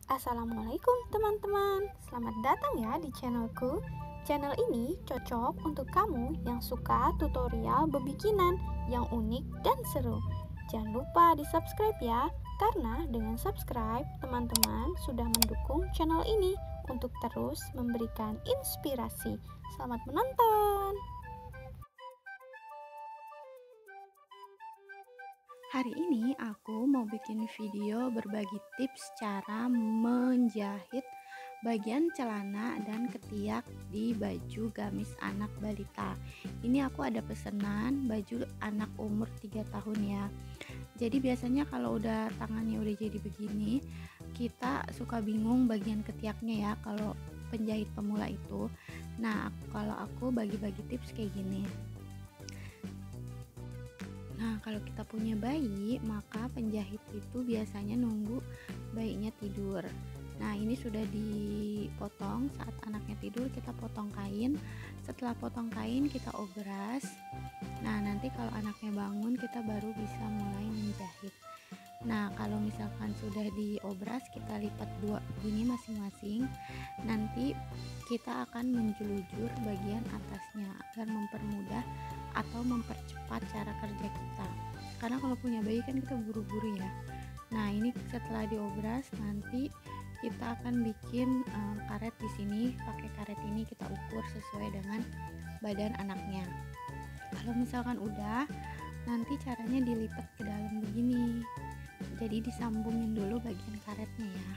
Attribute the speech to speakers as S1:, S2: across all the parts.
S1: Assalamualaikum teman-teman, selamat datang ya di channelku. Channel ini cocok untuk kamu yang suka tutorial bebikinan yang unik dan seru. Jangan lupa di subscribe ya, karena dengan subscribe teman-teman sudah mendukung channel ini untuk terus memberikan inspirasi. Selamat menonton. Hari ini aku mau bikin video berbagi tips cara menjahit bagian celana dan ketiak di baju gamis anak balita. Ini aku ada pesanan baju anak umur 3 tahun ya. Jadi biasanya kalau udah tangannya udah jadi begini, kita suka bingung bagian ketiaknya ya kalau penjahit pemula itu. Nah, kalau aku bagi-bagi tips kayak gini. Nah, kalau kita punya bayi, maka penjahit itu biasanya nunggu bayinya tidur. Nah, ini sudah dipotong. Saat anaknya tidur, kita potong kain. Setelah potong kain, kita obras. Nah, nanti kalau anaknya bangun, kita baru bisa mulai menjahit. Nah, kalau misalkan sudah diobras, kita lipat dua gini masing-masing. Nanti kita akan menjelujur bagian atasnya agar mempermudah atau mempercepat cara kerja kita. Karena kalau punya bayi kan kita buru-buru ya. Nah, ini setelah diobras nanti kita akan bikin karet di sini. Pakai karet ini kita ukur sesuai dengan badan anaknya. Kalau misalkan udah, nanti caranya dilipat ke dalam begini. Jadi disambungin dulu bagian karetnya ya.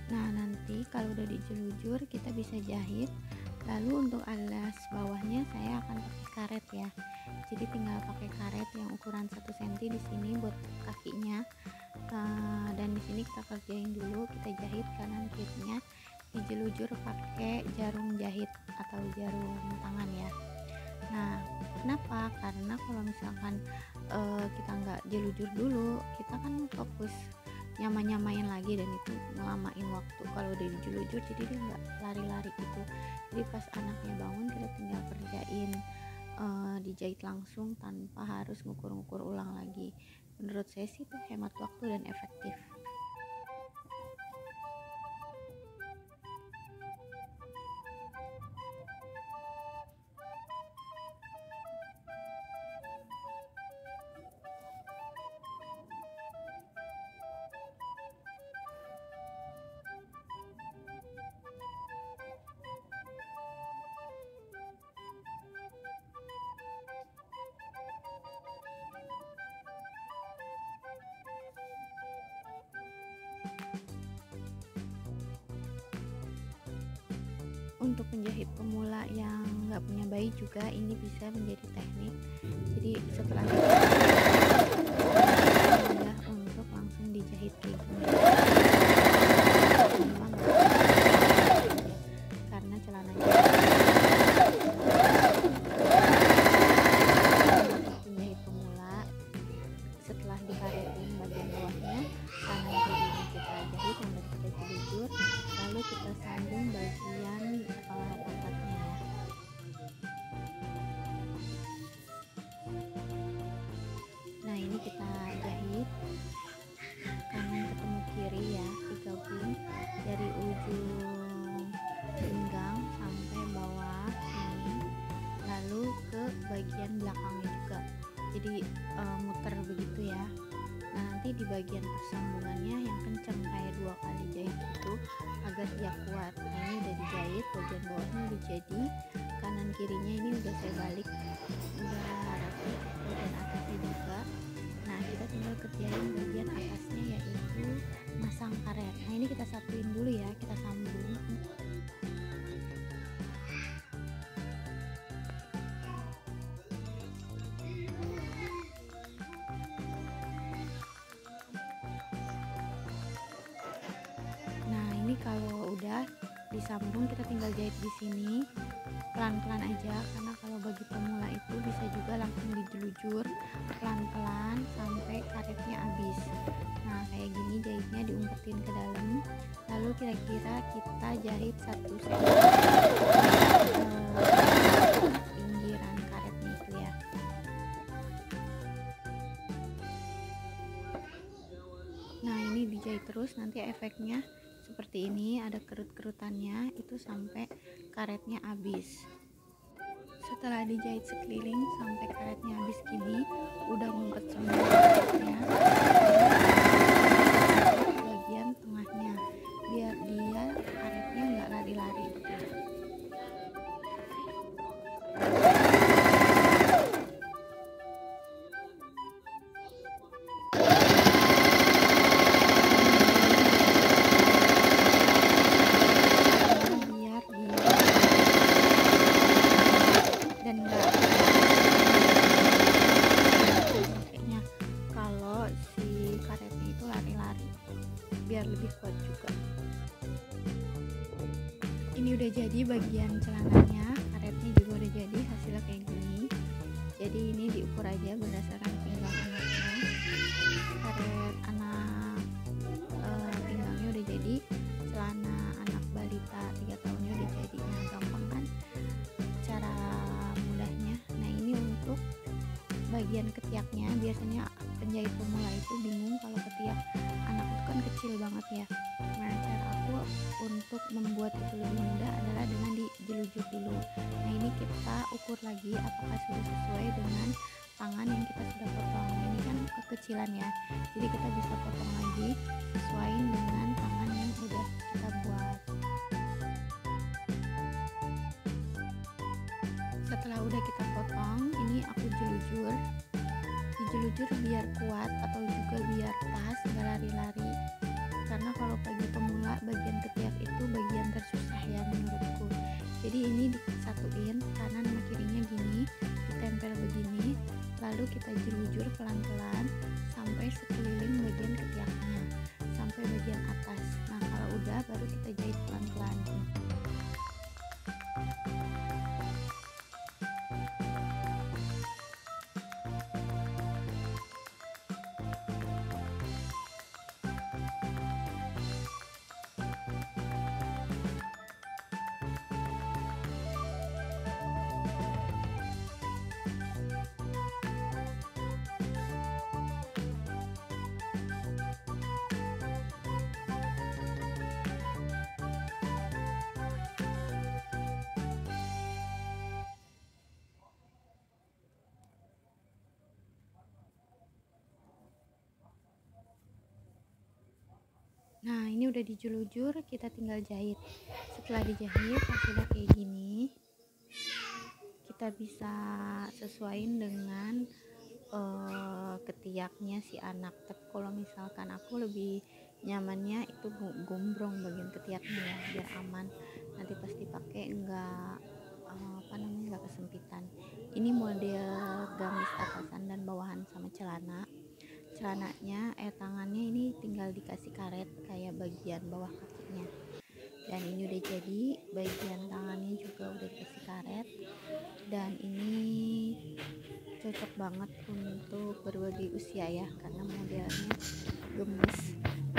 S1: Nah, nanti kalau udah dijelujur kita bisa jahit. Lalu untuk alas bawahnya saya akan pakai karet ya. Jadi tinggal pakai karet yang ukuran 1 cm di sini buat kakinya. Dan di sini kita kerjain dulu, kita jahit kanan kirinya, dijelujur pakai jarum jahit atau jarum tangan ya. Nah, kenapa? Karena kalau misalkan kita nggak jelujur dulu, kita kan fokus nyamain lagi dan itu ngelamain waktu. Kalau udah dijelujur jadi dia nggak lari-lari gitu. Jadi pas anaknya bangun kita tinggal kerjain dijahit langsung tanpa harus ngukur-ngukur ulang lagi. Menurut saya sih itu hemat waktu dan efektif. Untuk penjahit pemula yang nggak punya bayi juga ini bisa menjadi teknik. Jadi setelah mudah untuk langsung dijahit kayak gini. Memang karena celananya penjahit pemula. Setelah dikaretin bagian bawahnya, kanan kirinya kita jahit yang udah kita jelujur, lalu kita sambung bagian pantatnya ya. Nah, ini kita jahit kanan ketemu kiri ya, digabung dari ujung pinggang sampai bawah ini, lalu ke bagian belakangnya juga. Jadi muter begitu ya. Nah, nanti di bagian persambungannya yang kencang kayak 2 kali jahit itu agar dia kuat. Nah, ini udah dijahit, bagian bawahnya udah jadi, kanan kirinya ini udah saya balik, udah rapi, bagian atasnya juga. Nah, kita tinggal kerjain bagian atasnya yaitu masang karet. Nah, ini kita satuin dulu ya, kita sambung. Kalau udah disambung kita tinggal jahit di sini pelan-pelan aja, karena kalau bagi pemula itu bisa juga langsung dijelujur pelan-pelan sampai karetnya habis. Nah, kayak gini jahitnya diumpetin ke dalam, lalu kira-kira kita jahit 1 cm pinggiran terus nanti efeknya seperti ini, ada kerut-kerutannya itu sampai karetnya habis. Setelah dijahit sekeliling sampai karetnya habis gini, udah ngumpet semua karetnya, bagian tengahnya biar dia karetnya nggak lari-lari. Dan enggak pakainya kalau si karetnya itu lari-lari biar lebih kuat juga. Ini udah jadi bagian celananya, karetnya juga udah jadi, hasilnya kayak gini. Jadi ini diukur aja berdasarkan pinggang anaknya. Karet anak pinggangnya udah jadi, celana anak balita 3 tahunnya udah jadi. Nah, gampang kan cara mudahnya. Nah, ini untuk bagian ketiaknya, biasanya penjahit pemula itu bingung kalau ketiak anak itu kan kecil banget ya. Nah, cara aku untuk membuat itu lebih mudah adalah dengan dijelujur dulu. Nah, ini kita ukur lagi apakah sudah sesuai dengan tangan yang kita sudah potong. Nah, ini kan kekecilan ya, jadi kita bisa potong lagi sesuaiin dengan tangan yang udah kita buat. Setelah udah kita potong, ini aku dijelujur biar kuat atau juga biar pas, nggak lari-lari. Karena kalau bagi pemula bagian ketiak itu bagian tersusah ya menurutku. Jadi ini disatuin kanan sama kirinya gini, ditempel begini, lalu kita jelujur pelan-pelan sampai sekeliling bagian ketiaknya, sampai bagian atas. Nah, kalau udah baru kita jahit pelan-pelan. Nah, ini udah dijelujur, kita tinggal jahit. Setelah dijahit hasilnya kayak gini. Kita bisa sesuaiin dengan ketiaknya si anak. Tapi kalau misalkan aku lebih nyamannya itu gombrong bagian ketiaknya ya, biar aman. Nanti pas dipakai enggak enggak kesempitan. Ini model gamis atasan dan bawahan sama celananya tangannya ini tinggal dikasih karet kayak bagian bawah kakinya. Dan ini udah jadi, bagian tangannya juga udah dikasih karet. Dan ini cocok banget untuk berbagai usia ya, karena modelnya gemes.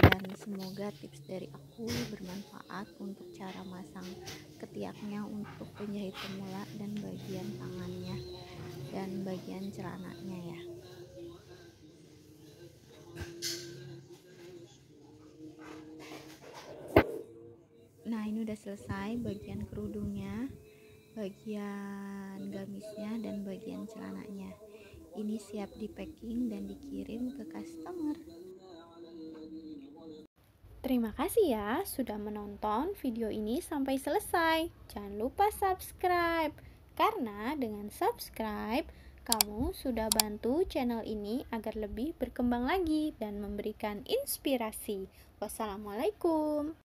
S1: Dan semoga tips dari aku bermanfaat untuk cara masang ketiaknya untuk penjahit pemula dan bagian tangannya dan bagian celananya ya. Nah, ini udah selesai bagian kerudungnya, bagian gamisnya, dan bagian celananya. Ini siap di packing dan dikirim ke customer.
S2: Terima kasih ya sudah menonton video ini sampai selesai. Jangan lupa subscribe, karena dengan subscribe kamu sudah bantu channel ini agar lebih berkembang lagi dan memberikan inspirasi. Wassalamualaikum.